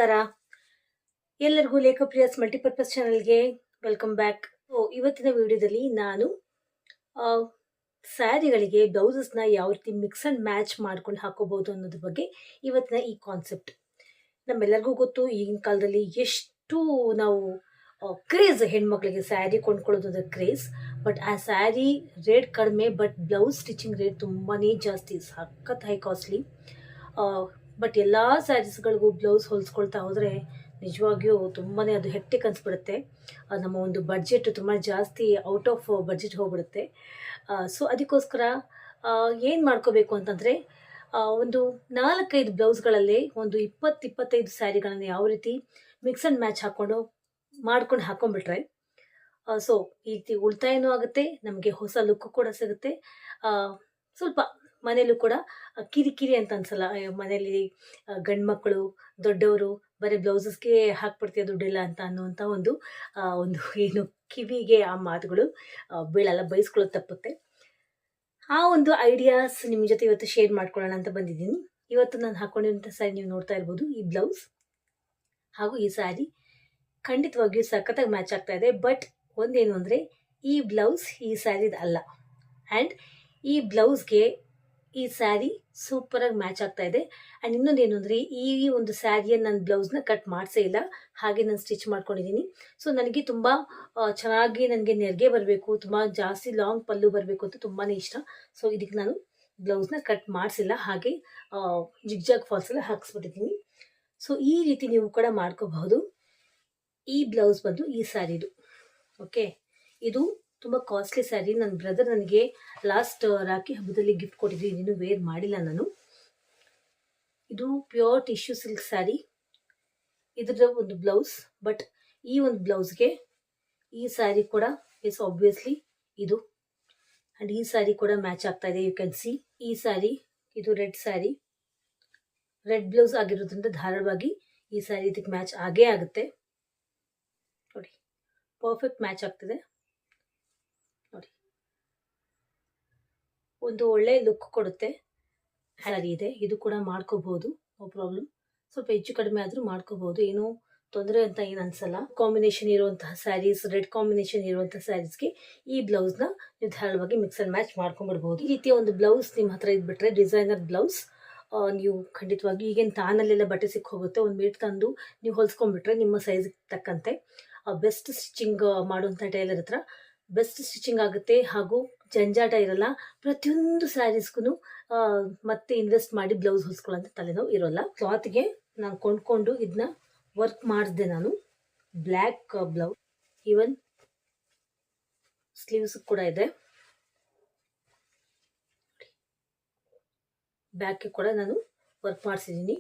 ನಮಸ್ಕಾರ. ಎಲ್ಲರಿಗೂ ಲೇಖಪ್ರಿಯಾಸ್ ಮಲ್ಟಿಪರ್ಪಸ್ ಚಾನಲ್ಗೆ ವೆಲ್ಕಮ್ ಬ್ಯಾಕ್. ಇವತ್ತಿನ ವಿಡಿಯೋದಲ್ಲಿ ನಾನು ಸ್ಯಾರಿಗಳಿಗೆ ಬ್ಲೌಸಸ್ನ ಯಾವ ರೀತಿ ಮಿಕ್ಸ್ ಆ್ಯಂಡ್ ಮ್ಯಾಚ್ ಮಾಡ್ಕೊಂಡು ಹಾಕೋಬಹುದು ಅನ್ನೋದ್ರ ಬಗ್ಗೆ ಇವತ್ತಿನ ಈ ಕಾನ್ಸೆಪ್ಟ್. ನಮ್ಮೆಲ್ಲರಿಗೂ ಗೊತ್ತು, ಈಗಿನ ಕಾಲದಲ್ಲಿ ಎಷ್ಟು ನಾವು ಕ್ರೇಜ್ ಹೆಣ್ಮಕ್ಳಿಗೆ ಸ್ಯಾರಿ ಕೊಂಡ್ಕೊಳ್ಳೋದು ಅಂದರೆ ಕ್ರೇಜ್. ಬಟ್ ಆ ಸ್ಯಾರಿ ರೇಟ್ ಕಡಿಮೆ, ಬಟ್ ಬ್ಲೌಸ್ ಸ್ಟಿಚಿಂಗ್ ರೇಟ್ ತುಂಬಾ ಜಾಸ್ತಿ, ಸಖತ್ ಹೈ ಕಾಸ್ಟ್ಲಿ. ಬಟ್ ಎಲ್ಲ ಸ್ಯಾರೀಸ್ಗಳಿಗೂ ಬ್ಲೌಸ್ ಹೊಲಿಸ್ಕೊಳ್ತಾ ಹೋದರೆ ನಿಜವಾಗಿಯೂ ತುಂಬಾ ಅದು ಹೆಕ್ಟಿಕ್ ಅನಿಸ್ಬಿಡುತ್ತೆ. ನಮ್ಮ ಒಂದು ಬಡ್ಜೆಟ್ ತುಂಬ ಜಾಸ್ತಿ ಔಟ್ ಆಫ್ ಬಡ್ಜೆಟ್ ಹೋಗ್ಬಿಡುತ್ತೆ. ಸೊ ಅದಕ್ಕೋಸ್ಕರ ಏನು ಮಾಡ್ಕೋಬೇಕು ಅಂತಂದರೆ, ಒಂದು 4-5 ಬ್ಲೌಸ್ಗಳಲ್ಲಿ ಒಂದು 20-25 ಸ್ಯಾರಿಗಳನ್ನು ಯಾವ ರೀತಿ ಮಿಕ್ಸ್ ಆ್ಯಂಡ್ ಮ್ಯಾಚ್ ಮಾಡ್ಕೊಂಡು ಹಾಕೊಂಡ್ಬಿಟ್ರೆ ಸೊ ಈ ರೀತಿ ಉಳಿತಾಯನೂ ಆಗುತ್ತೆ, ನಮಗೆ ಹೊಸ ಲುಕ್ ಕೂಡ ಸಿಗುತ್ತೆ. ಸ್ವಲ್ಪ ಮನೇಲೂ ಕೂಡ ಕಿರಿಕಿರಿ ಅಂತ ಅನ್ಸಲ್ಲ. ಮನೇಲಿ ಗಂಡು ಮಕ್ಕಳು ದೊಡ್ಡವರು ಬರೀ ಬ್ಲೌಸಸ್ಗೆ ಹಾಕ್ಬಿಡ್ತೀಯ ದುಡ್ಡಿಲ್ಲ ಅಂತ ಅನ್ನುವಂಥ ಒಂದು ಏನು ಕಿವಿಗೆ ಆ ಮಾತುಗಳು ಬೀಳಲ್ಲ, ಬೈಸ್ಕೊಳ್ಳೋದು ತಪ್ಪುತ್ತೆ. ಆ ಒಂದು ಐಡಿಯಾಸ್ ನಿಮ್ಮ ಜೊತೆ ಇವತ್ತು ಶೇರ್ ಮಾಡ್ಕೊಳ್ಳೋಣ ಅಂತ ಬಂದಿದ್ದೀನಿ. ಇವತ್ತು ನಾನು ಹಾಕೊಂಡಿರುವಂಥ ಸ್ಯಾರಿ ನೀವು ನೋಡ್ತಾ ಇರ್ಬೋದು. ಈ ಬ್ಲೌಸ್ ಹಾಗೂ ಈ ಸ್ಯಾರಿ ಖಂಡಿತವಾಗಿಯೂ ಸಖತ್ತಾಗಿ ಮ್ಯಾಚ್ ಆಗ್ತಾ ಇದೆ. ಬಟ್ ಒಂದೇನು ಅಂದರೆ, ಈ ಬ್ಲೌಸ್ ಈ ಸ್ಯಾರಿದು ಅಲ್ಲ. ಆ್ಯಂಡ್ ಈ ಬ್ಲೌಸ್ಗೆ ಈ ಸ್ಯಾರಿ ಸೂಪರಾಗಿ ಮ್ಯಾಚ್ ಆಗ್ತಾ ಇದೆ. ಆ್ಯಂಡ್ ಇನ್ನೊಂದೇನು ಅಂದರೆ, ಈ ಒಂದು ಸ್ಯಾರಿಯನ್ನು ನಾನು ಬ್ಲೌಸ್ನ ಕಟ್ ಮಾಡಿಸೇ ಇಲ್ಲ, ಹಾಗೆ ನಾನು ಸ್ಟಿಚ್ ಮಾಡ್ಕೊಂಡಿದ್ದೀನಿ. ಸೊ ನನಗೆ ತುಂಬ ಚೆನ್ನಾಗಿ ನನಗೆ ನೆರಿಗೆ ಬರಬೇಕು, ತುಂಬ ಜಾಸ್ತಿ ಲಾಂಗ್ ಪಲ್ಲು ಬರಬೇಕು ಅಂತ ತುಂಬಾ ಇಷ್ಟ. ಸೊ ಇದಕ್ಕೆ ನಾನು ಬ್ಲೌಸ್ನ ಕಟ್ ಮಾಡಿಸಿಲ್ಲ, ಹಾಗೆ ಜಿಗ್ಜಾಗ್ ಫಾಲ್ಸ್ ಎಲ್ಲ ಹಾಕ್ಸ್ಬಿಟ್ಟಿದ್ದೀನಿ. ಸೊ ಈ ರೀತಿ ನೀವು ಕೂಡ ಮಾಡ್ಕೋಬಹುದು. ಈ ಬ್ಲೌಸ್ ಬಂದು ಈ ಸ್ಯಾರಿದು. ಓಕೆ, ಇದು ತುಂಬ ಕಾಸ್ಟ್ಲಿ ಸ್ಯಾರಿ. ನನ್ನ ಬ್ರದರ್ ನನಗೆ ಲಾಸ್ಟ್ ರಾಖಿ ಹಬ್ಬದಲ್ಲಿ ಗಿಫ್ಟ್ ಕೊಟ್ಟಿದ್ದು, ಇನ್ನೂ ವೇರ್ ಮಾಡಿಲ್ಲ ನಾನು. ಇದು ಪ್ಯೂರ್ ಟಿಶ್ಯೂ ಸಿಲ್ಕ್ ಸ್ಯಾರಿ, ಇದರ ಒಂದು ಬ್ಲೌಸ್. ಬಟ್ ಈ ಒಂದು ಬ್ಲೌಸ್ಗೆ ಈ ಸ್ಯಾರಿ ಕೂಡ ಇಸ್ ಆಬ್ವಿಯಸ್ಲಿ ಇದು, ಆ್ಯಂಡ್ ಈ ಸ್ಯಾರಿ ಕೂಡ ಮ್ಯಾಚ್ ಆಗ್ತಾ ಇದೆ. ಯು ಕ್ಯಾನ್ ಸಿ ಈ ಸ್ಯಾರಿ, ಇದು ರೆಡ್ ಸ್ಯಾರಿ, ರೆಡ್ ಬ್ಲೌಸ್ ಆಗಿರೋದ್ರಿಂದ ಧಾರಾಳವಾಗಿ ಈ ಸ್ಯಾರಿ ಇದಕ್ಕೆ ಮ್ಯಾಚ್ ಆಗೇ ಆಗುತ್ತೆ. ನೋಡಿ, ಪರ್ಫೆಕ್ಟ್ ಮ್ಯಾಚ್ ಆಗ್ತಿದೆ. ನೋಡಿ, ಒಂದು ಒಳ್ಳೆ ಲುಕ್ ಕೊಡುತ್ತೆ ಸ್ಯಾರಿ ಇದೆ. ಇದು ಕೂಡ ಮಾಡ್ಕೋಬಹುದು, ನೋ ಪ್ರಾಬ್ಲಮ್. ಸ್ವಲ್ಪ ಹೆಚ್ಚು ಕಡಿಮೆ ಆದರೂ ಮಾಡ್ಕೋಬಹುದು, ಏನೂ ತೊಂದರೆ ಅಂತ ಏನು ಅನ್ಸಲ್ಲ. ಕಾಂಬಿನೇಷನ್ ಇರುವಂತಹ ಸ್ಯಾರೀಸ್, ರೆಡ್ ಕಾಂಬಿನೇಷನ್ ಇರುವಂತಹ ಸ್ಯಾರೀಸ್ಗೆ ಈ ಬ್ಲೌಸ್ನ ನೀವು ಧಾರಾಳವಾಗಿ ಮಿಕ್ಸ್ ಆ್ಯಂಡ್ ಮ್ಯಾಚ್ ಮಾಡ್ಕೊಂಡ್ಬಿಡ್ಬೋದು. ಈ ರೀತಿಯ ಒಂದು ಬ್ಲೌಸ್ ನಿಮ್ಮ ಹತ್ರ ಇದ್ಬಿಟ್ರೆ, ಡಿಸೈನರ್ ಬ್ಲೌಸ್, ನೀವು ಖಂಡಿತವಾಗಿ ಈಗೇನು ತಾನಲ್ಲೆಲ್ಲ ಬಟ್ಟೆ ಸಿಕ್ಕ ಹೋಗುತ್ತೆ, ಒಂದು ಮೀಟ್ ತಂದು ನೀವು ಹೊಲಿಸ್ಕೊಂಡ್ಬಿಟ್ರೆ ನಿಮ್ಮ ಸೈಜ್ಗೆ ತಕ್ಕಂತೆ ಬೆಸ್ಟ್ ಸ್ಟಿಚಿಂಗ್ ಮಾಡುವಂಥ ಟೈಲರ್ ಹತ್ರ ಬೆಸ್ಟ್ ಸ್ಟಿಚಿಂಗ್ ಆಗುತ್ತೆ, ಹಾಗೂ ಜಂಜಾಟ ಇರಲ್ಲ. ಪ್ರತಿಯೊಂದು ಸ್ಯಾರೀಸ್ಗೂ ಮತ್ತೆ ಇನ್ವೆಸ್ಟ್ ಮಾಡಿ ಬ್ಲೌಸ್ ಹೊಲಿಸ್ಕೊಳ್ಳೋಂಥ ತಲೆನೋವು ಇರೋಲ್ಲ. ಕ್ಲಾತ್ಗೆ ನಾನು ಕೊಂಡ್ಕೊಂಡು ಇದನ್ನ ವರ್ಕ್ ಮಾಡಿದೆ ನಾನು. ಬ್ಲ್ಯಾಕ್ ಬ್ಲೌಸ್, ಈವನ್ ಸ್ಲೀವ್ಸ್ ಕೂಡ ಇದೆ. ಬ್ಯಾಕ್ಗೆ ಕೂಡ ನಾನು ವರ್ಕ್ ಮಾಡಿಸಿದ್ದೀನಿ.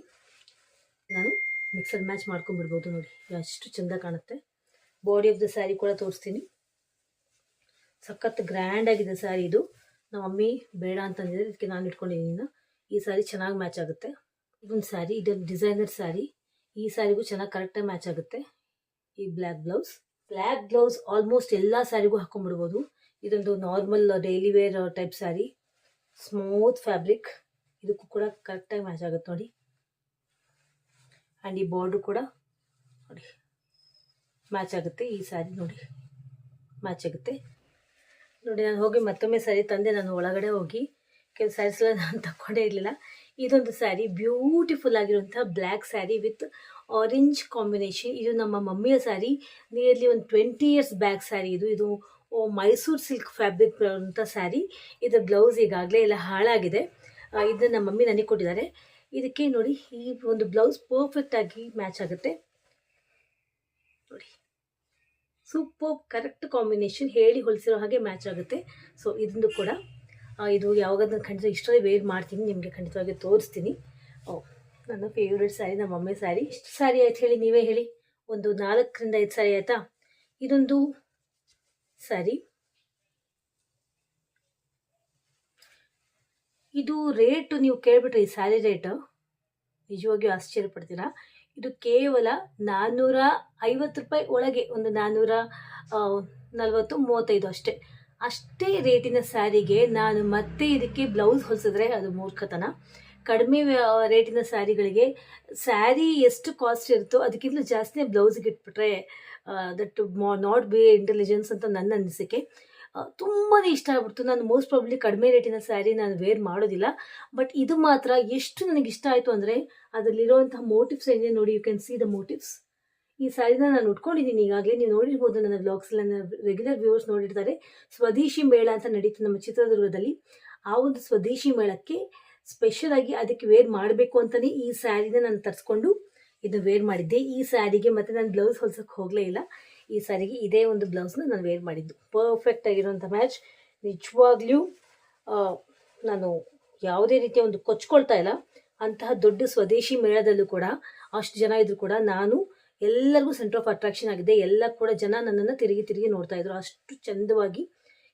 ನಾನು ಮಿಕ್ಸ್ ಆ್ಯಂಡ್ ಮ್ಯಾಚ್ ಮಾಡ್ಕೊಂಡ್ಬಿಡ್ಬೋದು. ನೋಡಿ ಎಷ್ಟು ಚೆಂದ ಕಾಣುತ್ತೆ. ಬಾಡಿ ಆಫ್ ದ ಸ್ಯಾರಿ ಕೂಡ ತೋರಿಸ್ತೀನಿ. ಸಖತ್ ಗ್ರ್ಯಾಂಡ್ ಆಗಿದೆ ಸ್ಯಾರಿ ಇದು. ನಮ್ಮ ಮಮ್ಮಿ ಬೇಡ ಅಂತಂದಿದ್ರೆ ಇದಕ್ಕೆ ನಾನು ಇಟ್ಕೊಂಡಿದ್ದೀನಿ. ಈ ಸ್ಯಾರಿ ಚೆನ್ನಾಗಿ ಮ್ಯಾಚ್ ಆಗುತ್ತೆ. ಇದೊಂದು ಸ್ಯಾರಿ, ಇದೊಂದು ಡಿಸೈನರ್ ಸ್ಯಾರಿ. ಈ ಸ್ಯಾರಿಗೂ ಚೆನ್ನಾಗಿ ಕರೆಕ್ಟಾಗಿ ಮ್ಯಾಚ್ ಆಗುತ್ತೆ. ಈ ಬ್ಲ್ಯಾಕ್ ಬ್ಲೌಸ್ ಆಲ್ಮೋಸ್ಟ್ ಎಲ್ಲ ಸ್ಯಾರಿಗೂ ಹಾಕೊಂಡ್ಬಿಡ್ಬೋದು. ಇದೊಂದು normal daily wear type saree, smooth fabric, ಇದಕ್ಕೂ ಕೂಡ ಕರೆಕ್ಟಾಗಿ ಮ್ಯಾಚ್ ಆಗುತ್ತೆ ನೋಡಿ. ಆ್ಯಂಡ್ ಈ ಬಾರ್ಡ್ರು ಕೂಡ ನೋಡಿ ಮ್ಯಾಚ್ ಆಗುತ್ತೆ. ಈ ಸ್ಯಾರಿ ನೋಡಿ ಮ್ಯಾಚ್ ಆಗುತ್ತೆ. ನೋಡಿ, ನಾನು ಹೋಗಿ ಮತ್ತೊಮ್ಮೆ ಸ್ಯಾರಿ ತಂದೆ. ನಾನು ಒಳಗಡೆ ಹೋಗಿ ಕೆಲವು ಸ್ಯಾರೀಸ್ ಎಲ್ಲ ನಾನು ತಗೊಂಡೇ ಇರಲಿಲ್ಲ. ಇದೊಂದು ಸ್ಯಾರಿ ಬ್ಯೂಟಿಫುಲ್ ಆಗಿರುವಂಥ black sari with orange combination. ಇದು ನಮ್ಮ ಮಮ್ಮಿಯ ಸ್ಯಾರಿ, ನಿಯರ್ಲಿ ಒಂದು 20 years ಬ್ಯಾಕ್ ಸ್ಯಾರಿ ಇದು ಮೈಸೂರು ಸಿಲ್ಕ್ ಫ್ಯಾಬ್ರಿಕ್ ಬರುವಂಥ ಸ್ಯಾರಿ. ಇದರ ಬ್ಲೌಸ್ ಈಗಾಗಲೇ ಎಲ್ಲ ಹಾಳಾಗಿದೆ. ಇದನ್ನು ನಮ್ಮ ಮಮ್ಮಿ ನನಗೆ ಕೊಟ್ಟಿದ್ದಾರೆ. ಇದಕ್ಕೆ ನೋಡಿ, ಈ ಒಂದು ಬ್ಲೌಸ್ ಪರ್ಫೆಕ್ಟಾಗಿ ಮ್ಯಾಚ್ ಆಗುತ್ತೆ ನೋಡಿ. ಸೂಪರ್ ಕರೆಕ್ಟ್ ಕಾಂಬಿನೇಷನ್, ಹೇಳಿ ಹೊಲಿಸಿರೋ ಹಾಗೆ ಮ್ಯಾಚ್ ಆಗುತ್ತೆ. ಸೊ ಇದನ್ನು ಕೂಡ ಇದು ಯಾವಾಗಾದ್ರೂ ಖಂಡಿತ ಇಷ್ಟರಲ್ಲಿ ವೇರ್ ಮಾಡ್ತೀನಿ, ನಿಮಗೆ ಖಂಡಿತವಾಗಿ ತೋರಿಸ್ತೀನಿ. ನನ್ನ ಫೇವ್ರೆಟ್ ಸ್ಯಾರಿ, ನಮ್ಮ ಮಮ್ಮಿ ಸ್ಯಾರಿ. ಇಷ್ಟು ಸ್ಯಾರಿ ಆಯ್ತು ಹೇಳಿ, ನೀವೇ ಹೇಳಿ. ಒಂದು 4-5 ಸ್ಯಾರಿ ಆಯಿತಾ? ಇದೊಂದು ಸ್ಯಾರಿ, ಇದು ರೇಟು ನೀವು ಕೇಳಿಬಿಟ್ರೆ, ಈ ಸ್ಯಾರಿ ರೇಟು ನಿಜವಾಗಿಯೂ ಆಶ್ಚರ್ಯ ಪಡ್ತೀರಾ. ಇದು ಕೇವಲ 450 ರೂಪಾಯಿ ಒಳಗೆ, ಒಂದು 440-35 ಅಷ್ಟೇ ರೇಟಿನ ಸ್ಯಾರಿಗೆ ನಾನು ಮತ್ತೆ ಇದಕ್ಕೆ ಬ್ಲೌಸ್ ಹೊಲಿಸಿದ್ರೆ ಅದು ಮೂರ್ಖತನ. ಕಡಿಮೆ ರೇಟಿನ ಸ್ಯಾರಿಗಳಿಗೆ ಸ್ಯಾರಿ ಎಷ್ಟು ಕಾಸ್ಟ್ ಇರುತ್ತೋ ಅದಕ್ಕಿಂತ ಜಾಸ್ತಿನೇ ಬ್ಲೌಸ್ಗೆ ಇಟ್ಬಿಟ್ರೆ ದಟ್ ನಾಟ್ ಬಿ ಇಂಟೆಲಿಜೆನ್ಸ್ ಅಂತ ನನ್ನ ಅನಿಸಿಕೆ. ತುಂಬಾ ಇಷ್ಟ ಆಗ್ಬಿಡ್ತು. ನಾನು ಮೋಸ್ಟ್ ಪ್ರಾಬ್ಲಿ ಕಡಿಮೆ ರೇಟಿನ ಸ್ಯಾರಿ ನಾನು ವೇರ್ ಮಾಡೋದಿಲ್ಲ. ಬಟ್ ಇದು ಮಾತ್ರ ಎಷ್ಟು ನನಗೆ ಇಷ್ಟ ಆಯಿತು ಅಂದರೆ ಅದರಲ್ಲಿರುವಂತಹ ಮೋಟಿವ್ಸ್ ಏನಿದೆ ನೋಡಿ, you can see the motives. ಈ ಸ್ಯಾರಿನ ನಾನು ಉಟ್ಕೊಂಡಿದ್ದೀನಿ ಈಗಾಗಲೇ, ನೀವು ನೋಡಿರ್ಬೋದು ನನ್ನ ಬ್ಲಾಗ್ಸ್, ನನ್ನ ರೆಗ್ಯುಲರ್ ವ್ಯೂವರ್ಸ್ ನೋಡಿರ್ತಾರೆ. ಸ್ವದೇಶಿ ಮೇಳ ಅಂತ ನಡೀತು ನಮ್ಮ ಚಿತ್ರದುರ್ಗದಲ್ಲಿ. ಆ ಒಂದು ಸ್ವದೇಶಿ ಮೇಳಕ್ಕೆ ಸ್ಪೆಷಲ್ ಆಗಿ ಅದಕ್ಕೆ ವೇರ್ ಮಾಡಬೇಕು ಅಂತಲೇ ಈ ಸ್ಯಾರಿನ ನಾನು ತರಿಸ್ಕೊಂಡು ಇದನ್ನು ವೇರ್ ಮಾಡಿದ್ದೆ. ಈ ಸ್ಯಾರಿಗೆ ಮತ್ತೆ ನಾನು ಬ್ಲೌಸ್ ಹೊಲ್ಸಕ್ಕೆ ಹೋಗಲೇ ಇಲ್ಲ. ಈ ಸ್ಯಾರಿಗೆ ಇದೇ ಒಂದು ಬ್ಲೌಸ್ನ ನಾನು ವೇರ್ ಮಾಡಿದ್ದು. ಪರ್ಫೆಕ್ಟ್ ಆಗಿರೋಂಥ ಮ್ಯಾಚ್. ನಿಜವಾಗ್ಲೂ ನಾನು ಯಾವುದೇ ರೀತಿಯ ಒಂದು ಕೊಚ್ಕೊಳ್ತಾ ಇಲ್ಲ. ಅಂತಹ ದೊಡ್ಡ ಸ್ವದೇಶಿ ಮೇಳದಲ್ಲೂ ಕೂಡ ಅಷ್ಟು ಜನ ಇದ್ರು ಕೂಡ ನಾನು ಎಲ್ಲರಿಗೂ ಸೆಂಟರ್ ಆಫ್ ಅಟ್ರಾಕ್ಷನ್ ಆಗಿದೆ. ಎಲ್ಲ ಕೂಡ ಜನ ನನ್ನನ್ನು ತಿರುಗಿ ತಿರುಗಿ ನೋಡ್ತಾ ಇದ್ರು. ಅಷ್ಟು ಚಂದವಾಗಿ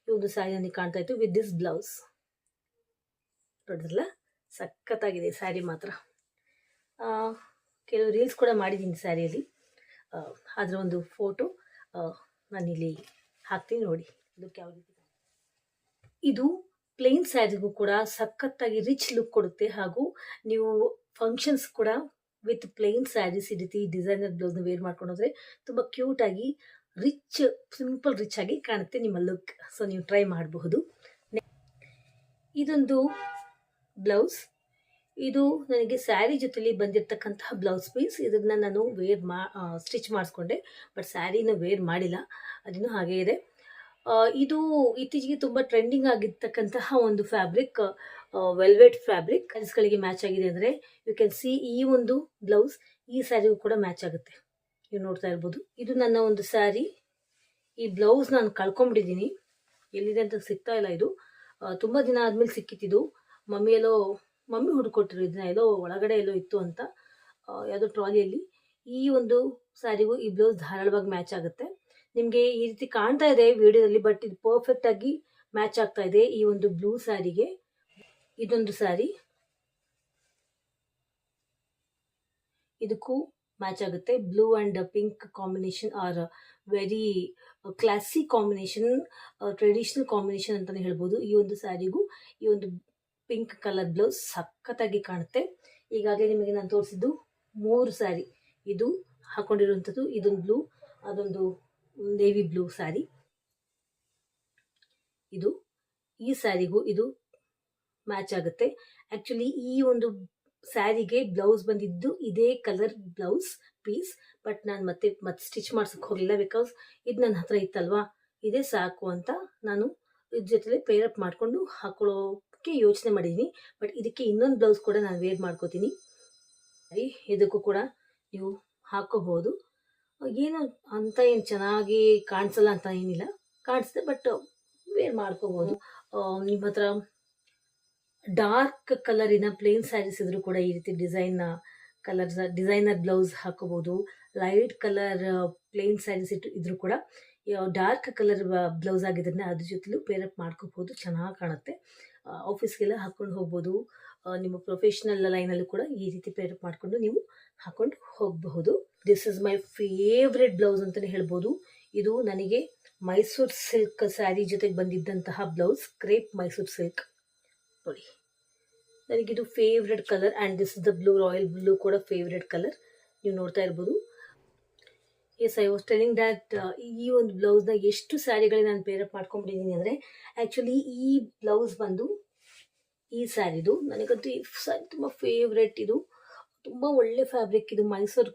ಈ ಒಂದು ಸ್ಯಾರಿ ನನಗೆ ಕಾಣ್ತಾ ಇತ್ತು ವಿತ್ ದಿಸ್ ಬ್ಲೌಸ್. ನೋಡಿದ್ರಲ್ಲ, ಸಖತ್ತಾಗಿದೆ ಸ್ಯಾರಿ ಮಾತ್ರ. ಕೆಲವು ರೀಲ್ಸ್ ಕೂಡ ಮಾಡಿದ್ದೀನಿ ಸ್ಯಾರಿಯಲ್ಲಿ. ಅದರ ಒಂದು ಫೋಟೋ ನಾನಿಲ್ಲಿ ಹಾಕ್ತೀನಿ ನೋಡಿ. ಲುಕ್ ಯಾವ ರೀತಿ. ಇದು ಪ್ಲೇನ್ ಸ್ಯಾರಿಗೂ ಕೂಡ ಸಖತ್ತಾಗಿ ರಿಚ್ ಲುಕ್ ಕೊಡುತ್ತೆ. ಹಾಗೂ ನೀವು ಫಂಕ್ಷನ್ಸ್ ಕೂಡ ವಿತ್ ಪ್ಲೇನ್ ಸ್ಯಾರೀಸ್ ಈ ರೀತಿ ಡಿಸೈನರ್ ಬ್ಲೌಸ್ನ ವೇರ್ ಮಾಡ್ಕೊಂಡು ಹೋದರೆ ತುಂಬ ಕ್ಯೂಟಾಗಿ ರಿಚ್, ಸಿಂಪಲ್ ರಿಚ್ ಆಗಿ ಕಾಣುತ್ತೆ ನಿಮ್ಮ ಲುಕ್. ಸೊ ನೀವು ಟ್ರೈ ಮಾಡಬಹುದು. ಇದೊಂದು ಬ್ಲೌಸ್. ಇದು ನನಗೆ ಸ್ಯಾರಿ ಜೊತೆಲಿ ಬಂದಿರತಕ್ಕಂತಹ ಬ್ಲೌಸ್ ಪೀಸ್. ಇದನ್ನು ನಾನು ಸ್ಟಿಚ್ ಮಾಡಿಸ್ಕೊಂಡೆ. ಬಟ್ ಸ್ಯಾರಿನ ವೇರ್ ಮಾಡಿಲ್ಲ, ಅದಿನ್ನೂ ಹಾಗೇ ಇದೆ. ಇದು ಇತ್ತೀಚೆಗೆ ತುಂಬ ಟ್ರೆಂಡಿಂಗ್ ಆಗಿರ್ತಕ್ಕಂತಹ ಒಂದು ಫ್ಯಾಬ್ರಿಕ್, ವೆಲ್ವೆಟ್ ಫ್ಯಾಬ್ರಿಕ್. ಸ್ಯಾರೀಸ್ಗಳಿಗೆ ಮ್ಯಾಚ್ ಆಗಿದೆ ಅಂದರೆ ಯು ಕ್ಯಾನ್ ಸಿ ಈ ಒಂದು ಬ್ಲೌಸ್ ಈ ಸ್ಯಾರಿಗೂ ಕೂಡ ಮ್ಯಾಚ್ ಆಗುತ್ತೆ. ನೀವು ನೋಡ್ತಾ ಇರ್ಬೋದು. ಇದು ನನ್ನ ಒಂದು ಸ್ಯಾರಿ. ಈ ಬ್ಲೌಸ್ ನಾನು ಕಳ್ಕೊಂಬಿಟ್ಟಿದ್ದೀನಿ, ಎಲ್ಲಿದೆ ಅಂತ ಸಿಗ್ತಾ ಇಲ್ಲ. ಇದು ತುಂಬ ದಿನ ಆದಮೇಲೆ ಸಿಕ್ಕಿತ್ತಿದ್ದು. ಮಮ್ಮಿ ಹುಡ್ಕೊಟ್ಟಿರು ಇದನ್ನ, ಎಲ್ಲೋ ಒಳಗಡೆ ಎಲ್ಲೋ ಇತ್ತು ಅಂತ, ಯಾವುದೋ ಟ್ರಾಲಿಯಲ್ಲಿ. ಈ ಒಂದು ಸ್ಯಾರಿಗೂ ಈ ಬ್ಲೌಸ್ ಧಾರಾಳವಾಗಿ ಮ್ಯಾಚ್ ಆಗುತ್ತೆ. ನಿಮಗೆ ಈ ರೀತಿ ಕಾಣ್ತಾ ಇದೆ ವಿಡಿಯೋದಲ್ಲಿ, ಬಟ್ ಇದು ಪರ್ಫೆಕ್ಟ್ ಆಗಿ ಮ್ಯಾಚ್ ಆಗ್ತಾ ಇದೆ ಈ ಒಂದು ಬ್ಲೂ ಸ್ಯಾರಿಗೆ. ಇದೊಂದು ಸ್ಯಾರಿ, ಇದಕ್ಕೂ ಮ್ಯಾಚ್ ಆಗುತ್ತೆ. Blue and pink combination are very classy combination, traditional combination ಅಂತಲೇ ಹೇಳ್ಬೋದು. ಈ ಒಂದು ಸ್ಯಾರಿಗೂ ಈ ಒಂದು ಪಿಂಕ್ ಕಲರ್ ಬ್ಲೌಸ್ ಸಖತ್ತಾಗಿ ಕಾಣುತ್ತೆ. ಈಗಾಗಲೇ ನಿಮಗೆ ನಾನು ತೋರಿಸಿದ್ದು 3 ಸ್ಯಾರಿ. ಇದು ಹಾಕೊಂಡಿರುವಂಥದ್ದು, ಇದೊಂದು ಬ್ಲೂ, ಅದೊಂದು ನೇವಿ ಬ್ಲೂ ಸ್ಯಾರಿ. ಇದು ಈ ಸ್ಯಾರಿಗೂ ಇದು ಮ್ಯಾಚ್ ಆಗುತ್ತೆ. ಆ್ಯಕ್ಚುಲಿ ಈ ಒಂದು ಸ್ಯಾರಿಗೆ ಬ್ಲೌಸ್ ಬಂದಿದ್ದು ಇದೇ ಕಲರ್ ಬ್ಲೌಸ್ ಪೀಸ್. ಬಟ್ ನಾನು ಮತ್ತೆ ಸ್ಟಿಚ್ ಮಾಡ್ಸೋಕ್ಕೆ ಹೋಗಲಿಲ್ಲ. ಬಿಕಾಸ್ ಇದು ನನ್ನ ಹತ್ರ ಇತ್ತಲ್ವಾ, ಇದೇ ಸಾಕು ಅಂತ ನಾನು ಇದ್ರ ಜೊತೆ ಪೇರಪ್ ಮಾಡಿಕೊಂಡು ಹಾಕೊಳ್ಳೋಕ್ಕೆ ಯೋಚನೆ ಮಾಡಿದ್ದೀನಿ. ಬಟ್ ಇದಕ್ಕೆ ಇನ್ನೊಂದು ಬ್ಲೌಸ್ ಕೂಡ ನಾನು ವೇರ್ ಮಾಡ್ಕೋತೀನಿ. ಇದಕ್ಕೂ ಕೂಡ ನೀವು ಹಾಕೋಬಹುದು. ಏನು ಅಂತ ಏನು ಚೆನ್ನಾಗಿ ಕಾಣಿಸಲ್ಲ ಅಂತ ಏನಿಲ್ಲ, ಕಾಣಿಸುತ್ತೆ. ಬಟ್ ವೇರ್ ಮಾಡ್ಕೋಬೋದು. ನಿಮ್ಮ ಹತ್ರ ಡಾರ್ಕ್ ಕಲರಿನ ಪ್ಲೇನ್ ಸ್ಯಾರೀಸ್ ಇದ್ರೂ ಕೂಡ ಈ ರೀತಿ ಡಿಸೈನರ್ ಬ್ಲೌಸ್ ಹಾಕೋಬೋದು. ಲೈಟ್ ಕಲರ್ ಪ್ಲೇನ್ ಸ್ಯಾರೀಸ್ ಇದ್ರೂ ಕೂಡ ಡಾರ್ಕ್ ಕಲರ್ ಬ್ಲೌಸ್ ಆಗಿದ್ರೆ ಅದ್ರ ಜೊತೆಲೂ ಪೇರಪ್ ಮಾಡ್ಕೋಬೋದು, ಚೆನ್ನಾಗಿ ಕಾಣುತ್ತೆ. ಆಫೀಸ್ಗೆಲ್ಲ ಹಾಕ್ಕೊಂಡು ಹೋಗ್ಬೋದು. ನಿಮ್ಮ ಪ್ರೊಫೆಷ್ನಲ್ ಲೈನಲ್ಲೂ ಕೂಡ ಈ ರೀತಿ ಪೇರಪ್ ಮಾಡಿಕೊಂಡು ನೀವು ಹಾಕೊಂಡು ಹೋಗಬಹುದು. This is my favourite blouse ಅಂತಲೇ ಹೇಳ್ಬೋದು. ಇದು ನನಗೆ ಮೈಸೂರು ಸಿಲ್ಕ್ ಸ್ಯಾರಿ ಜೊತೆಗೆ ಬಂದಿದ್ದಂತಹ ಬ್ಲೌಸ್, ಕ್ರೇಪ್ ಮೈಸೂರು ಸಿಲ್ಕ್ ನೋಡಿ. ನನಗಿದು favourite colour. And this is the blue, royal blue ಕೂಡ ಫೇವ್ರೆಟ್ ಕಲರ್. ನೀವು ನೋಡ್ತಾ ಇರ್ಬೋದು. Yes, I was telling that ಈ ಒಂದು ಬ್ಲೌಸ್ನ ಎಷ್ಟು ಸ್ಯಾರಿಗಳಿಗೆ ನಾನು ಪೇರಪ್ ಮಾಡ್ಕೊಂಡ್ಬಿಟ್ಟಿದ್ದೀನಿ ಅಂದರೆ, ಆ್ಯಕ್ಚುಲಿ ಈ ಬ್ಲೌಸ್ ಬಂದು ಈ ಸ್ಯಾರಿದು ನನಗಂತೂ ಈ ಸ್ಯಾರಿ ತುಂಬ ಫೇವ್ರೆಟ್. ಇದು ತುಂಬ ಒಳ್ಳೆ ಫ್ಯಾಬ್ರಿಕ್. ಇದು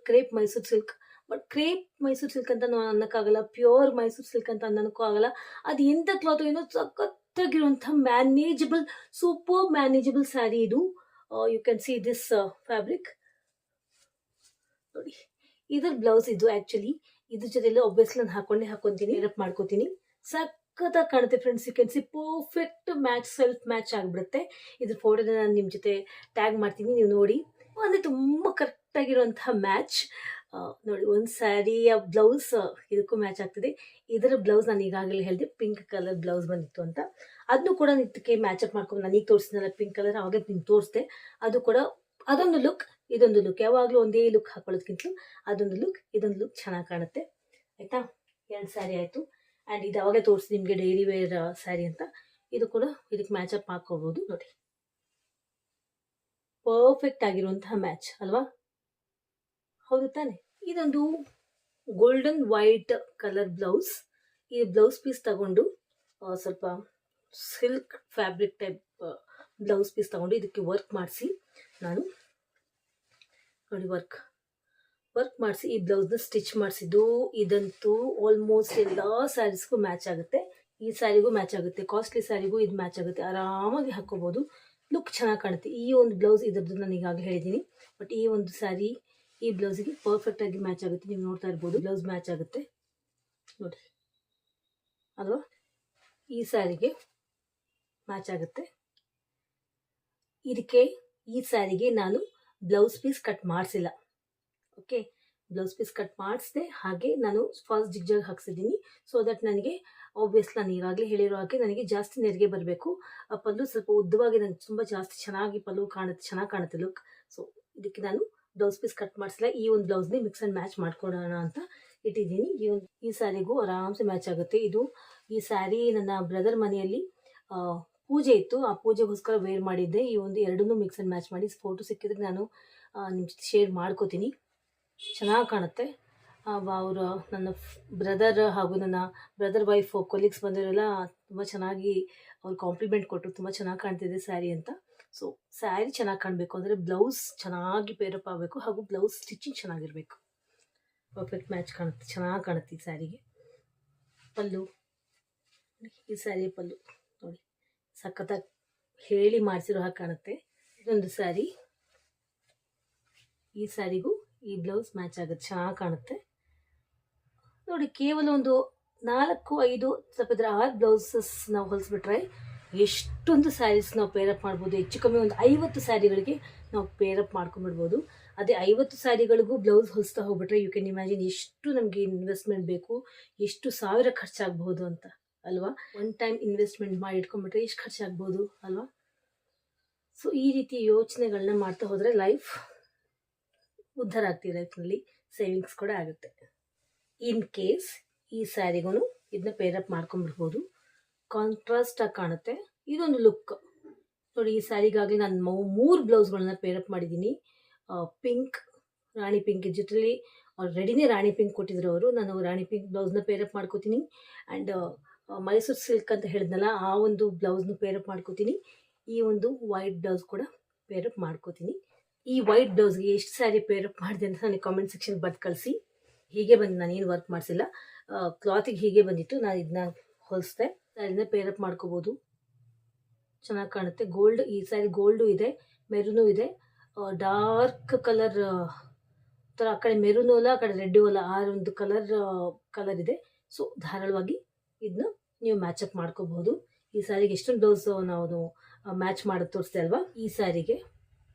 crepe Mysuru silk. But crepe Mysuru silk ಅಂತ ನಾವು ಅನ್ನೋಕ್ಕಾಗಲ್ಲ, ಪ್ಯೂರ್ ಮೈಸೂರು ಸಿಲ್ಕ್ ಅಂತ ಅನ್ನೋಕ್ಕೂ ಆಗಲ್ಲ. ಅದು ಎಂಥ ಕ್ಲಾತ್ ಏನೋ ಸಖತ್ತಾಗಿರುವಂಥ ಸೂಪರ್ ಮ್ಯಾನೇಜಬಲ್ ಸ್ಯಾರಿ ಇದು. You can see this fabric ನೋಡಿ. ಇದರ ಬ್ಲೌಸ್ ಇದು. ಆ್ಯಕ್ಚುಲಿ ಇದ್ರ ಜೊತೆಲ್ಲ ಒಬ್ವಿಯಸ್ಲಿ ನಾನು ಹಾಕೊತೀನಿ, ರಪ್ ಮಾಡ್ಕೋತೀನಿ. ಸಖತ್ತಾಗಿ ಕಾಣುತ್ತೆ friends. You can see perfect match, self match ಆಗಿಬಿಡುತ್ತೆ. ಇದ್ರ ಫೋಟೋನ ನಾನು ನಿಮ್ಮ ಜೊತೆ ಟ್ಯಾಗ್ ಮಾಡ್ತೀನಿ, ನೀವು ನೋಡಿ. ಅಂದರೆ ತುಂಬ ಕರೆಕ್ಟಾಗಿರುವಂತಹ ಮ್ಯಾಚ್ ನೋಡಿ. ಒಂದು ಸ್ಯಾರಿಯ ಬ್ಲೌಸ್ ಇದಕ್ಕೂ ಮ್ಯಾಚ್ ಆಗ್ತದೆ. ಇದರ ಬ್ಲೌಸ್ ನಾನು ಈಗಾಗಲೇ ಹೇಳಿದೆ ಪಿಂಕ್ ಕಲರ್ ಬ್ಲೌಸ್ ಬಂದಿತ್ತು ಅಂತ. ಅದನ್ನು ಕೂಡ ಇದಕ್ಕೆ ಮ್ಯಾಚಪ್ ಮಾಡ್ಕೊಂಡು ನಾನು ಈಗ ತೋರಿಸಿದ್ನಲ್ಲ ಪಿಂಕ್ ಕಲರ್, ಅವಾಗ ನಿಮ್ಗೆ ತೋರಿಸ್ದೆ. ಅದು ಕೂಡ ಅದೊಂದು ಲುಕ್, ಇದೊಂದು ಲುಕ್. ಯಾವಾಗಲೂ ಒಂದೇ ಲುಕ್ ಹಾಕೊಳ್ಳೋದಕ್ಕಿಂತಲೂ ಅದೊಂದು ಲುಕ್, ಇದೊಂದು ಲುಕ್ ಚೆನ್ನಾಗಿ ಕಾಣುತ್ತೆ. ಆಯಿತಾ, 2 ಸ್ಯಾರಿ ಆಯಿತು. ಆ್ಯಂಡ್ ಇದು ಅವಾಗಲೇ ತೋರಿಸಿ ನಿಮಗೆ ಡೈಲಿ ವೇರ್ ಸ್ಯಾರಿ ಅಂತ. ಇದು ಕೂಡ ಇದಕ್ಕೆ ಮ್ಯಾಚಪ್ ಹಾಕೋಬೋದು ನೋಡಿ. ಪರ್ಫೆಕ್ಟ್ ಆಗಿರುವಂತಹ ಮ್ಯಾಚ್ ಅಲ್ವಾ? ಹೌದು ತಾನೆ? ಇದೊಂದು ಗೋಲ್ಡನ್ ವೈಟ್ ಕಲರ್ ಬ್ಲೌಸ್. ಈ ಬ್ಲೌಸ್ ಪೀಸ್ ತಗೊಂಡು ಸ್ವಲ್ಪ silk fabric type blouse piece ತಗೊಂಡು ಇದಕ್ಕೆ ವರ್ಕ್ ಮಾಡಿಸಿ ನಾನು ನೋಡಿ ವರ್ಕ್ ಮಾಡಿಸಿ ಈ ಬ್ಲೌಸ್ನ ಸ್ಟಿಚ್ ಮಾಡಿಸಿದ್ದು. ಇದಂತೂ ಆಲ್ಮೋಸ್ಟ್ ಎಲ್ಲ ಸ್ಯಾರೀಸ್ಗೂ ಮ್ಯಾಚ್ ಆಗುತ್ತೆ. ಈ ಸ್ಯಾರಿಗೂ ಮ್ಯಾಚ್ ಆಗುತ್ತೆ, ಕಾಸ್ಟ್ಲಿ ಸ್ಯಾರಿಗೂ ಇದು ಮ್ಯಾಚ್ ಆಗುತ್ತೆ. ಆರಾಮಾಗಿ ಹಾಕೋಬಹುದು, ಲುಕ್ ಚೆನ್ನಾಗಿ ಕಾಣುತ್ತೆ. ಈ ಒಂದು ಬ್ಲೌಸ್ ಇದರದ್ದು ನಾನು ಈಗಾಗಲೇ ಹೇಳಿದ್ದೀನಿ, ಬಟ್ ಈ ಒಂದು ಸ್ಯಾರಿ ಈ ಬ್ಲೌಸಿಗೆ ಪರ್ಫೆಕ್ಟ್ ಆಗಿ ಮ್ಯಾಚ್ ಆಗುತ್ತೆ. ನೀವು ನೋಡ್ತಾ ಇರ್ಬೋದು ಬ್ಲೌಸ್ ಮ್ಯಾಚ್ ಆಗುತ್ತೆ ನೋಡಿ ಅಲ್ವಾ? ಈ ಸ್ಯಾರಿಗೆ ಮ್ಯಾಚ್ ಆಗುತ್ತೆ. ಇದಕ್ಕೆ ಈ ಸ್ಯಾರಿಗೆ ನಾನು ಬ್ಲೌಸ್ ಪೀಸ್ ಕಟ್ ಮಾಡಿಸಿಲ್ಲ. ಓಕೆ, ಬ್ಲೌಸ್ ಪೀಸ್ ಕಟ್ ಮಾಡಿಸಿದೆ. ಹಾಗೆ ನಾನು ಫಾಸ್ಟ್ ಜಿಗ್ಜಾಗ್ ಹಾಕ್ಸಿದ್ದೀನಿ. ಸೊ ದಟ್ ನನಗೆ ಆಬ್ವಿಯಸ್ ನಾನು ಈಗಾಗಲೇ ಹೇಳಿರೋ ಹಾಗೆ ನನಗೆ ಜಾಸ್ತಿ ನೆರಿಗೆ ಬರಬೇಕು. ಆ ಪಲ್ಲು ಸ್ವಲ್ಪ ಉದ್ದವಾಗಿ ನನಗೆ ತುಂಬ ಜಾಸ್ತಿ ಚೆನ್ನಾಗಿ ಪಲ್ಲು ಕಾಣುತ್ತೆ, ಚೆನ್ನಾಗಿ ಕಾಣುತ್ತೆ ಲುಕ್. ಸೊ ಇದಕ್ಕೆ ನಾನು ಬ್ಲೌಸ್ ಪೀಸ್ ಕಟ್ ಮಾಡಿಸಿಲ್ಲ. ಈ ಒಂದು ಬ್ಲೌಸ್ನೇ ಮಿಕ್ಸ್ ಆ್ಯಂಡ್ ಮ್ಯಾಚ್ ಮಾಡ್ಕೊಡೋಣ ಅಂತ ಇಟ್ಟಿದ್ದೀನಿ. ಈ ಸ್ಯಾರಿಗೂ ಆರಾಮ್ಸೆ ಮ್ಯಾಚ್ ಆಗುತ್ತೆ. ಈ ಸ್ಯಾರಿ ನನ್ನ ಬ್ರದರ್ ಮನೆಯಲ್ಲಿ ಪೂಜೆ ಇತ್ತು, ಆ ಪೂಜೆಗೋಸ್ಕರ ವೇರ್ ಮಾಡಿದ್ದೆ. ಈ ಒಂದು ಎರಡನ್ನೂ ಮಿಕ್ಸ್ ಆ್ಯಂಡ್ ಮ್ಯಾಚ್ ಮಾಡಿ ಫೋಟೋ ಸಿಕ್ಕಿದ್ರೆ ನಾನು ನಿಮ್ಮ ಜೊತೆ ಶೇರ್ ಮಾಡ್ಕೋತೀನಿ. ಚೆನ್ನಾಗಿ ಕಾಣುತ್ತೆ. ಅವರು ನನ್ನ ಬ್ರದರ್ ಹಾಗೂ ನನ್ನ ಬ್ರದರ್ ವೈಫ್ ಕೊಲೀಗ್ಸ್ ಬಂದಿರೋಲ್ಲ ತುಂಬ ಚೆನ್ನಾಗಿ ಅವ್ರು ಕಾಂಪ್ಲಿಮೆಂಟ್ ಕೊಟ್ಟರು, ತುಂಬ ಚೆನ್ನಾಗಿ ಕಾಣ್ತಿದೆ ಸ್ಯಾರಿ ಅಂತ. ಸೊ ಸ್ಯಾರಿ ಚೆನ್ನಾಗಿ ಕಾಣಬೇಕು ಅಂದರೆ ಬ್ಲೌಸ್ ಚೆನ್ನಾಗಿ ಪೇರಪ್ ಆಗಬೇಕು, ಹಾಗೂ ಬ್ಲೌಸ್ ಸ್ಟಿಚಿಂಗ್ ಚೆನ್ನಾಗಿರಬೇಕು. ಪರ್ಫೆಕ್ಟ್ ಮ್ಯಾಚ್ ಕಾಣುತ್ತೆ, ಚೆನ್ನಾಗಿ ಕಾಣುತ್ತೆ ಈ ಸ್ಯಾರಿಗೆ. ಪಲ್ಲು, ಈ ಸ್ಯಾರಿಯ ಪಲ್ಲು ನೋಡಿ ಸಖತ್ತಾಗಿ ಹೇಳಿ ಮಾಡಿಸಿರೋ ಹಾಗೆ ಕಾಣುತ್ತೆ. ಇದೊಂದು ಸ್ಯಾರಿ, ಈ ಸ್ಯಾರಿಗೂ ಈ ಬ್ಲೌಸ್ ಮ್ಯಾಚ್ ಆಗುತ್ತೆ, ಚೆನ್ನಾಗಿ ಕಾಣುತ್ತೆ ನೋಡಿ. ಕೇವಲ ಒಂದು 4-5 ಸ್ವಲ್ಪ 6 ಬ್ಲೌಸಸ್ ನಾವು ಹೊಲಿಸ್ಬಿಟ್ರೆ ಎಷ್ಟೊಂದು ಸ್ಯಾರೀಸ್ ನಾವು ಪೇರಪ್ ಮಾಡ್ಬೋದು. ಹೆಚ್ಚು ಕಮ್ಮಿ ಒಂದು 50 ಸ್ಯಾರಿಗಳಿಗೆ ನಾವು ಪೇರಪ್ ಮಾಡ್ಕೊಂಡ್ಬಿಡ್ಬೋದು. ಅದೇ 50 ಸ್ಯಾರಿಗಳಿಗೂ ಬ್ಲೌಸ್ ಹೊಲಿಸ್ತಾ ಹೋಗ್ಬಿಟ್ರೆ ಯು ಕ್ಯಾನ್ ಇಮ್ಯಾಜಿನ್ ಎಷ್ಟು ನಮಗೆ ಇನ್ವೆಸ್ಟ್ಮೆಂಟ್ ಬೇಕು, ಎಷ್ಟು ಸಾವಿರ ಖರ್ಚಾಗಬಹುದು ಅಂತ ಅಲ್ವಾ? ಒನ್ ಟೈಮ್ ಇನ್ವೆಸ್ಟ್ಮೆಂಟ್ ಮಾಡಿ ಇಟ್ಕೊಂಡ್ಬಿಟ್ರೆ ಎಷ್ಟು ಖರ್ಚಾಗ್ಬೋದು ಅಲ್ವಾ? ಸೊ ಈ ರೀತಿ ಯೋಚನೆಗಳನ್ನ ಮಾಡ್ತಾ ಹೋದರೆ ಲೈಫ್ ಉದ್ಧಾರ ಆಗ್ತೀವಿ, ಲೈಫ್ನಲ್ಲಿ ಸೇವಿಂಗ್ಸ್ ಕೂಡ ಆಗುತ್ತೆ. ಇನ್ ಕೇಸ್ ಈ ಸ್ಯಾರಿಗೂ ಇದನ್ನ ಪೇರಪ್ ಮಾಡ್ಕೊಂಡ್ಬಿಡ್ಬೋದು, ಕಾಂಟ್ರಾಸ್ಟ್ ಆಗಿ ಕಾಣುತ್ತೆ. ಇದೊಂದು ಲುಕ್ ನೋಡಿ. ಈ ಸ್ಯಾರಿಗಾಗಲಿ ನಾನು 3 ಬ್ಲೌಸ್ಗಳನ್ನ ಪೇರಪ್ ಮಾಡಿದ್ದೀನಿ. ಪಿಂಕ್, ರಾಣಿ ಪಿಂಕ್ ಜೊತೆಲಿ ರೆಡಿನೇ ರಾಣಿ ಪಿಂಕ್ ಕೊಟ್ಟಿದ್ರು ಅವರು. ನಾನು ರಾಣಿ ಪಿಂಕ್ ಬ್ಲೌಸ್ನ ಪೇರಪ್ ಮಾಡ್ಕೋತೀನಿ. ಆ್ಯಂಡ್ ಮೈಸೂರು ಸಿಲ್ಕ್ ಅಂತ ಹೇಳಿದ್ನಲ್ಲ, ಆ ಒಂದು ಬ್ಲೌಸ್ನ ಪೇರಪ್ ಮಾಡ್ಕೋತೀನಿ. ಈ ಒಂದು ವೈಟ್ ಬ್ಲೌಸ್ ಕೂಡ ಪೇರಪ್ ಮಾಡ್ಕೋತೀನಿ. ಈ ವೈಟ್ ಬ್ಲೌಸ್ಗೆ ಎಷ್ಟು ಸ್ಯಾರಿ ಪೇರಪ್ ಮಾಡಿದೆ ಅಂತ ನನಗೆ ಕಾಮೆಂಟ್ ಸೆಕ್ಷನ್ ಬರ್ದು ಕಳಿಸಿ. ಹೀಗೆ ಬಂದು ನಾನೇನು ವರ್ಕ್ ಮಾಡಿಸಿಲ್ಲ, ಕ್ಲಾತಿಗೆ ಹೀಗೆ ಬಂದಿತ್ತು, ನಾನು ಇದನ್ನ ಹೊಲಿಸ್ದೆ. ಸ್ಯಾರಿನ ಪೇರಪ್ ಮಾಡ್ಕೋಬೋದು, ಚೆನ್ನಾಗಿ ಕಾಣುತ್ತೆ. ಗೋಲ್ಡ್, ಈ ಸ್ಯಾರಿ ಗೋಲ್ಡು ಇದೆ, ಮೆರೂನು ಇದೆ, ಡಾರ್ಕ್ ಕಲರ್ ಥರ, ಆ ಕಡೆ ಮೆರೂನು ಅಲ್ಲ, ಆ ಕಡೆ ರೆಡ್ಡು ಅಲ್ಲ, ಆ ಒಂದು ಕಲರ್ ಇದೆ. ಸೊ ಧಾರಾಳವಾಗಿ ಇದನ್ನ ನೀವು ಮ್ಯಾಚಪ್ ಮಾಡ್ಕೋಬಹುದು. ಈ ಸ್ಯಾರಿಗೆ ಎಷ್ಟೊಂದು ಬ್ಲೌಸ್ ನಾವು ಮ್ಯಾಚ್ ಮಾಡಿ ತೋರಿಸ್ದೆ ಅಲ್ವಾ? ಈ ಸ್ಯಾರಿಗೆ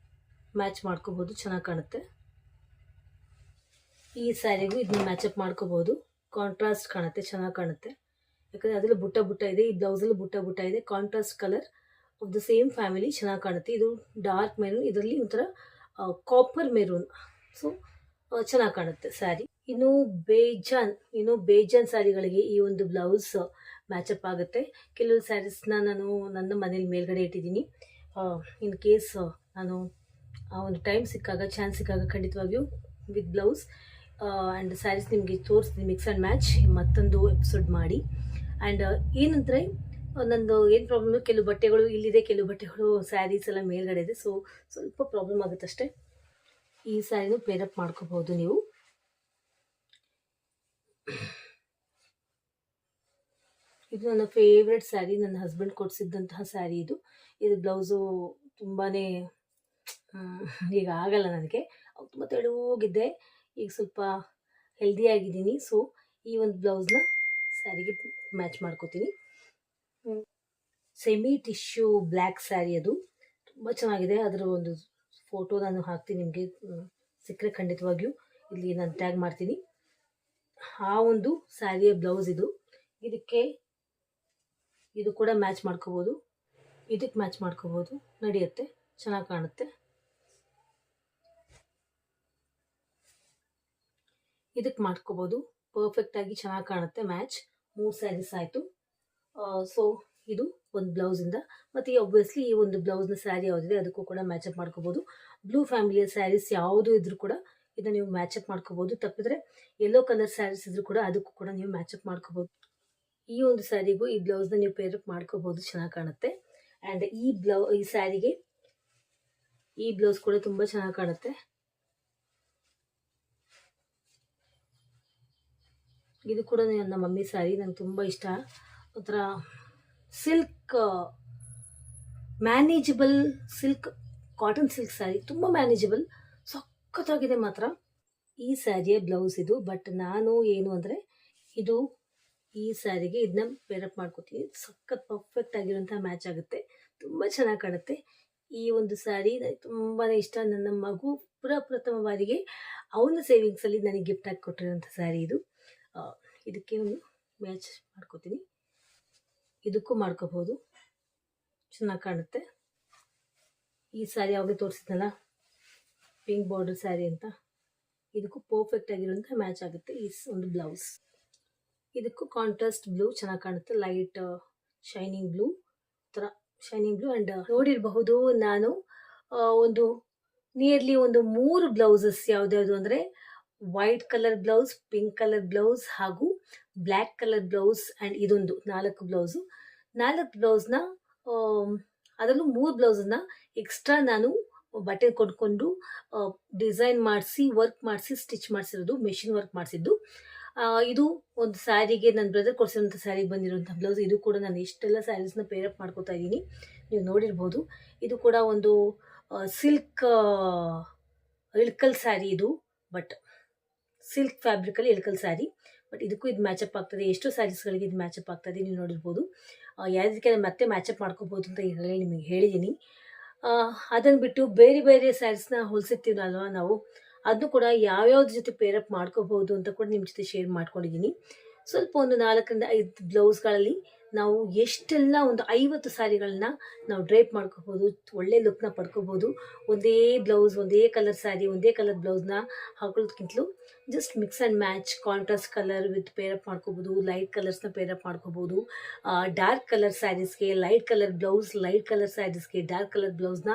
ಮ್ಯಾಚ್ ಮಾಡ್ಕೋಬಹುದು, ಚೆನ್ನಾಗಿ ಕಾಣುತ್ತೆ. ಈ ಸ್ಯಾರಿಗೂ ಇದನ್ನ ಮ್ಯಾಚಪ್ ಮಾಡ್ಕೋಬಹುದು, ಕಾಂಟ್ರಾಸ್ಟ್ ಕಾಣುತ್ತೆ, ಚೆನ್ನಾಗಿ ಕಾಣುತ್ತೆ. ಯಾಕಂದರೆ ಅದರಲ್ಲಿ ಬುಟ್ಟ ಇದೆ, ಈ ಬ್ಲೌಸಲ್ಲಿ ಬುಟ್ಟ ಇದೆ. Contrast colour of the same family, ಚೆನ್ನಾಗಿ ಕಾಣುತ್ತೆ. ಇದು ಡಾರ್ಕ್ ಮೆರೂನ್, ಇದರಲ್ಲಿ ಒಂಥರ ಕಾಪರ್ ಮೆರೂನ್. ಸೊ ಚೆನ್ನಾಗಿ ಕಾಣುತ್ತೆ ಸ್ಯಾರಿ. ಇನ್ನು ಬೇಜಾನ್ ಸ್ಯಾರಿಗಳಿಗೆ ಈ ಒಂದು ಬ್ಲೌಸ್ ಮ್ಯಾಚಪ್ ಆಗುತ್ತೆ. ಕೆಲವು ಸ್ಯಾರೀಸ್ನ ನಾನು ನನ್ನ ಮನೇಲಿ ಮೇಲ್ಗಡೆ ಇಟ್ಟಿದ್ದೀನಿ. ಇನ್ ಕೇಸ್ ನಾನು ಆ ಒಂದು ಟೈಮ್ ಸಿಕ್ಕಾಗ, ಚಾನ್ಸ್ ಸಿಕ್ಕಾಗ ಖಂಡಿತವಾಗಿಯೂ ವಿತ್ ಬ್ಲೌಸ್ ಆ್ಯಂಡ್ ಸ್ಯಾರೀಸ್ ನಿಮಗೆ ತೋರಿಸ್ತೀನಿ, ಮಿಕ್ಸ್ ಆ್ಯಂಡ್ ಮ್ಯಾಚ್ ಮತ್ತೊಂದು ಎಪಿಸೋಡ್ ಮಾಡಿ. ಆ್ಯಂಡ್ ಏನಂದರೆ ನಂದು ಏನು ಪ್ರಾಬ್ಲಮ್, ಕೆಲವು ಬಟ್ಟೆಗಳು ಇಲ್ಲಿದೆ, ಕೆಲವು ಬಟ್ಟೆಗಳು ಸ್ಯಾರೀಸ್ ಎಲ್ಲ ಮೇಲ್ಗಡೆ ಇದೆ. ಸೊ ಸ್ವಲ್ಪ ಪ್ರಾಬ್ಲಮ್ ಆಗುತ್ತೆ ಅಷ್ಟೇ. ಈ ಸ್ಯಾರಿನೂ ಪೇರಪ್ ಮಾಡ್ಕೋಬಹುದು ನೀವು. ಇದು ನನ್ನ ಫೇವ್ರೆಟ್ ಸ್ಯಾರಿ, ನನ್ನ ಹಸ್ಬೆಂಡ್ ಕೊಡಿಸಿದ್ದಂತಹ ಸ್ಯಾರಿ ಇದು ಬ್ಲೌಸು ತುಂಬಾ ಈಗ ಆಗಲ್ಲ ನನಗೆ. ತುಂಬ ತೆಳುವಾಗಿದ್ದೆ, ಈಗ ಸ್ವಲ್ಪ ಹೆಲ್ದಿಯಾಗಿದ್ದೀನಿ. ಸೊ ಈ ಒಂದು ಬ್ಲೌಸ್ನ ಸ್ಯಾರಿಗೆ ಮ್ಯಾಚ್ ಮಾಡ್ಕೋತೀನಿ. ಸೆಮಿ ಟಿಶ್ಯೂ ಬ್ಲ್ಯಾಕ್ ಸ್ಯಾರಿ, ಅದು ತುಂಬ ಚೆನ್ನಾಗಿದೆ. ಅದರ ಒಂದು ಫೋಟೋ ನಾನು ಹಾಕ್ತೀನಿ, ನಿಮಗೆ ಸಿಕ್ಕರೆ ಖಂಡಿತವಾಗಿಯೂ ಇಲ್ಲಿ ನಾನು ಟ್ಯಾಗ್ ಮಾಡ್ತೀನಿ. ಆ ಒಂದು ಸ್ಯಾರಿಯ ಬ್ಲೌಸ್ ಇದಕ್ಕೆ ಇದು ಕೂಡ ಮ್ಯಾಚ್ ಮಾಡ್ಕೋಬೋದು, ಇದಕ್ಕೆ ಮ್ಯಾಚ್ ಮಾಡ್ಕೋಬೋದು, ನಡೆಯುತ್ತೆ, ಚೆನ್ನಾಗಿ ಕಾಣುತ್ತೆ. ಇದಕ್ಕೆ ಮಾಡ್ಕೋಬೋದು, ಪರ್ಫೆಕ್ಟಾಗಿ ಚೆನ್ನಾಗಿ ಕಾಣುತ್ತೆ ಮ್ಯಾಚ್. 3 ಸ್ಯಾರೀಸ್ ಆಯಿತು. ಸೊ ಇದು ಒಂದು ಬ್ಲೌಸಿಂದ. ಮತ್ತು ಒಬ್ವಿಯಸ್ಲಿ ಈ ಒಂದು ಬ್ಲೌಸ್ನ ಸ್ಯಾರಿ ಯಾವುದಿದೆ ಅದಕ್ಕೂ ಕೂಡ ಮ್ಯಾಚಪ್ ಮಾಡ್ಕೋಬೋದು. ಬ್ಲೂ ಫ್ಯಾಮಿಲಿಯ ಸ್ಯಾರೀಸ್ ಯಾವುದು ಇದ್ರೂ ಕೂಡ ಇದನ್ನು ನೀವು ಮ್ಯಾಚಪ್ ಮಾಡ್ಕೋಬೋದು. ತಪ್ಪಿದ್ರೆ ಯೆಲ್ಲೋ ಕಲರ್ ಸ್ಯಾರೀಸ್ ಇದ್ರೂ ಕೂಡ ಅದಕ್ಕೂ ಕೂಡ ನೀವು ಮ್ಯಾಚಪ್ ಮಾಡ್ಕೋಬೋದು. ಈ ಒಂದು ಸ್ಯಾರಿಗೂ ಈ ಬ್ಲೌಸ್ನ ನೀವು ಪೇರಪ್ ಮಾಡ್ಕೋಬೋದು, ಚೆನ್ನಾಗಿ ಕಾಣುತ್ತೆ. ಆ್ಯಂಡ್ ಈ ಸ್ಯಾರಿಗೆ ಈ ಬ್ಲೌಸ್ ಕೂಡ ತುಂಬ ಚೆನ್ನಾಗಿ ಕಾಣುತ್ತೆ. ಇದು ಕೂಡ ನನ್ನ ಮಮ್ಮಿ ಸ್ಯಾರಿ, ನಂಗೆ ತುಂಬ ಇಷ್ಟ. ಒಂಥರ silk manageable silk cotton silk sari, ತುಂಬ ಮ್ಯಾನೇಜಬಲ್, ಸಖತ್ತಾಗಿದೆ ಮಾತ್ರ ಈ ಸ್ಯಾರಿಯ ಬ್ಲೌಸ್ ಇದು. ಬಟ್ ನಾನು ಏನು ಅಂದರೆ ಈ ಸ್ಯಾರಿಗೆ ಇದನ್ನ ಪೇರಪ್ ಮಾಡ್ಕೋತೀನಿ. ಸಖತ್ ಪರ್ಫೆಕ್ಟ್ ಆಗಿರೋಂಥ ಮ್ಯಾಚ್ ಆಗುತ್ತೆ, ತುಂಬ ಚೆನ್ನಾಗಿ ಕಾಣುತ್ತೆ. ಈ ಒಂದು ಸ್ಯಾರಿ ನನಗೆ ತುಂಬಾ ಇಷ್ಟ. ನನ್ನ ಮಗು ಪ್ರಥಮ ಬಾರಿಗೆ ಅವನ ಸೇವಿಂಗ್ಸಲ್ಲಿ ನನಗೆ ಗಿಫ್ಟ್ ಆಗಿ ಕೊಟ್ಟಿರೋಂಥ ಸ್ಯಾರಿ ಇದು. ಇದಕ್ಕೆ ಒಂದು ಮ್ಯಾಚ್ ಮಾಡ್ಕೋತೀನಿ, ಇದಕ್ಕೂ ಮಾಡ್ಕೋಬೋದು, ಚೆನ್ನಾಗಿ ಕಾಣುತ್ತೆ. ಈ ಸ್ಯಾರಿ ಯಾವಾಗ ತೋರಿಸಿದ್ನಲ್ಲ ಪಿಂಕ್ ಬಾರ್ಡರ್ ಸ್ಯಾರಿ ಅಂತ, ಇದಕ್ಕೂ ಪರ್ಫೆಕ್ಟ್ ಆಗಿರೋಂಥ ಮ್ಯಾಚ್ ಆಗುತ್ತೆ ಈ ಒಂದು ಬ್ಲೌಸ್. ಇದಕ್ಕೂ ಕಾಂಟ್ರಾಸ್ಟ್ ಬ್ಲೂ ಚೆನ್ನಾಗಿ ಕಾಣುತ್ತೆ, ಲೈಟ್ ಶೈನಿಂಗ್ ಬ್ಲೂ ಥರ ಶೈನಿಂಗ್ ಬ್ಲೂ. ಆ್ಯಂಡ್ ನೋಡಿರಬಹುದು ನಾನು ಒಂದು ನಿಯರ್ಲಿ ಒಂದು 3 ಬ್ಲೌಸಸ್ ಯಾವ್ದ್ಯಾವುದು ಅಂದರೆ white colour blouse, pink colour blouse ಹಾಗೂ ಬ್ಲ್ಯಾಕ್ ಕಲರ್ ಬ್ಲೌಸ್. ಆ್ಯಂಡ್ ಇದೊಂದು 4 ಬ್ಲೌಸು. 4 ಬ್ಲೌಸ್ನ ಅದರಲ್ಲೂ 3 ಬ್ಲೌಸನ್ನ ಎಕ್ಸ್ಟ್ರಾ ನಾನು ಬಟ್ಟೆ ಕೊಡ್ಕೊಂಡು ಡಿಸೈನ್ ಮಾಡಿಸಿ ವರ್ಕ್ ಮಾಡಿಸಿ ಸ್ಟಿಚ್ ಮಾಡಿಸಿರೋದು, ಮೆಷಿನ್ ವರ್ಕ್ ಮಾಡಿಸಿದ್ದು. ಇದು ಒಂದು ಸ್ಯಾರಿಗೆ ನನ್ನ ಬ್ರದರ್ ಕೊಡಿಸಿರೋಂಥ ಸ್ಯಾರಿಗೆ ಬಂದಿರೋಂಥ ಬ್ಲೌಸ್. ಇದು ಕೂಡ ನಾನು ಎಷ್ಟೆಲ್ಲ ಸ್ಯಾರೀಸ್ನ ಪೇರಪ್ ಮಾಡ್ಕೋತಾ ಇದ್ದೀನಿ, ನೀವು ನೋಡಿರ್ಬೋದು. ಇದು ಕೂಡ ಒಂದು ಸಿಲ್ಕ್ ಇಳ್ಕಲ್ ಸ್ಯಾರಿ ಇದು, ಬಟ್ ಸಿಲ್ಕ್ ಫ್ಯಾಬ್ರಿಕಲ್ಲಿ ಇಳ್ಕಲ್ ಸ್ಯಾರಿ. ಬಟ್ ಇದಕ್ಕೂ ಇದು ಮ್ಯಾಚಪ್ ಆಗ್ತದೆ, ಎಷ್ಟೋ ಸ್ಯಾರೀಸ್ಗಳಿಗೆ ಇದು ಮ್ಯಾಚಪ್ ಆಗ್ತದೆ, ನೀವು ನೋಡಿರ್ಬೋದು. ಯಾವುದಕ್ಕೆ ಮತ್ತೆ ಮ್ಯಾಚಪ್ ಮಾಡ್ಕೋಬೋದು ಅಂತ ಈಗಾಗಲೇ ನಿಮಗೆ ಹೇಳಿದ್ದೀನಿ. ಅದನ್ನು ಬಿಟ್ಟು ಬೇರೆ ಬೇರೆ ಸ್ಯಾರೀಸ್ನ ಹೊಲಿಸಿರ್ತೀವಲ್ವ ನಾವು, ಅದನ್ನು ಕೂಡ ಯಾವ್ಯಾವ್ದ್ರ ಜೊತೆ ಪೇರಪ್ ಮಾಡ್ಕೋಬೋದು ಅಂತ ಕೂಡ ನಿಮ್ಮ ಜೊತೆ ಶೇರ್ ಮಾಡ್ಕೊಂಡಿದ್ದೀನಿ. ಸ್ವಲ್ಪ ಒಂದು 4ರಿಂದ 5 ಬ್ಲೌಸ್ಗಳಲ್ಲಿ ನಾವು ಎಷ್ಟೆಲ್ಲ ಒಂದು 50 ಸ್ಯಾರಿಗಳನ್ನ ನಾವು ಡ್ರೇಪ್ ಮಾಡ್ಕೋಬೋದು, ಒಳ್ಳೆ ಲುಕ್ನ ಪಡ್ಕೋಬೋದು. ಒಂದೇ ಬ್ಲೌಸ್, ಒಂದೇ ಕಲರ್ ಸ್ಯಾರಿ, ಒಂದೇ ಕಲರ್ ಬ್ಲೌಸ್ನ ಹಾಕೊಳ್ಳೋದಕ್ಕಿಂತಲೂ just mix and match contrast colour with pair up ಮಾಡ್ಕೋಬೋದು. ಲೈಟ್ ಕಲರ್ಸ್ನ ಪೇರಪ್ ಮಾಡ್ಕೋಬೋದು. ಡಾರ್ಕ್ ಕಲರ್ ಸ್ಯಾರೀಸ್ಗೆ light colour blouse, light colour ಸ್ಯಾರೀಸ್ಗೆ ಡಾರ್ಕ್ ಕಲರ್ ಬ್ಲೌಸ್ನ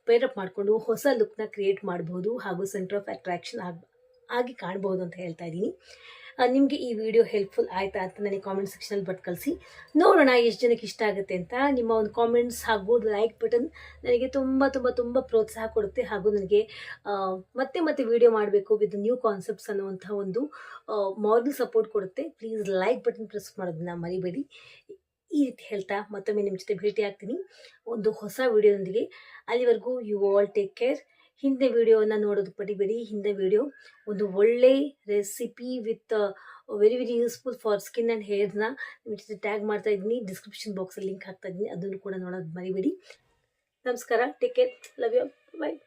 ಪೇರಪ್ ಮಾಡಿಕೊಂಡು ಹೊಸ ಲುಕ್ನ ಕ್ರಿಯೇಟ್ ಮಾಡ್ಬೋದು ಹಾಗೂ ಸೆಂಟರ್ ಆಫ್ ಅಟ್ರಾಕ್ಷನ್ ಆಗಿ ಕಾಣ್ಬೋದು ಅಂತ ಹೇಳ್ತಾ ಇದ್ದೀನಿ. ನಿಮಗೆ ಈ ವಿಡಿಯೋ ಹೆಲ್ಪ್ಫುಲ್ ಆಯಿತಾ ಅಂತ ನನಗೆ ಕಾಮೆಂಟ್ ಸೆಕ್ಷನಲ್ಲಿ ಬಟ್ ಕಳಿಸಿ, ನೋಡೋಣ ಎಷ್ಟು ಜನಕ್ಕೆ ಇಷ್ಟ ಆಗುತ್ತೆ ಅಂತ. ನಿಮ್ಮ ಒಂದು ಕಾಮೆಂಟ್ಸ್ ಹಾಗೂ ಲೈಕ್ ಬಟನ್ ನನಗೆ ತುಂಬ ತುಂಬ ತುಂಬ ಪ್ರೋತ್ಸಾಹ ಕೊಡುತ್ತೆ ಹಾಗೂ ನನಗೆ ಮತ್ತೆ ವಿಡಿಯೋ ಮಾಡಬೇಕು ವಿತ್ ನ್ಯೂ ಕಾನ್ಸೆಪ್ಟ್ಸ್ ಅನ್ನುವಂಥ ಒಂದು ಮಾರಲ್ ಸಪೋರ್ಟ್ ಕೊಡುತ್ತೆ. ಪ್ಲೀಸ್ ಲೈಕ್ ಬಟನ್ ಪ್ರೆಸ್ ಮಾಡೋದನ್ನ ಮರಿಬೇಡಿ. ಈ ರೀತಿ ಹೇಳ್ತಾ ಮತ್ತೊಮ್ಮೆ ನಿಮ್ಮ ಜೊತೆ ಭೇಟಿ ಆಗ್ತೀನಿ ಒಂದು ಹೊಸ ವಿಡಿಯೋದೊಂದಿಗೆ. ಅಲ್ಲಿವರೆಗೂ ಯು ಆಲ್ ಟೇಕ್ ಕೇರ್. ಹಿಂದೆ ವಿಡಿಯೋನ ನೋಡೋದು ಪಡಿಬೇಡಿ. ಹಿಂದೆ ವಿಡಿಯೋ ಒಂದು ಒಳ್ಳೆ recipe with very useful for skin and ಹೇರ್ಸ್ನ ನಿಮ್ಮ ಜೊತೆ ಟ್ಯಾಗ್ ಮಾಡ್ತಾ ಇದ್ದೀನಿ. ಡಿಸ್ಕ್ರಿಪ್ಷನ್ ಬಾಕ್ಸಲ್ಲಿ ಲಿಂಕ್ ಹಾಕ್ತಾ ಇದ್ದೀನಿ, ಅದನ್ನು ಕೂಡ ನೋಡೋದು ಮರಿಬೇಡಿ. ನಮಸ್ಕಾರ, take care, love you, bye.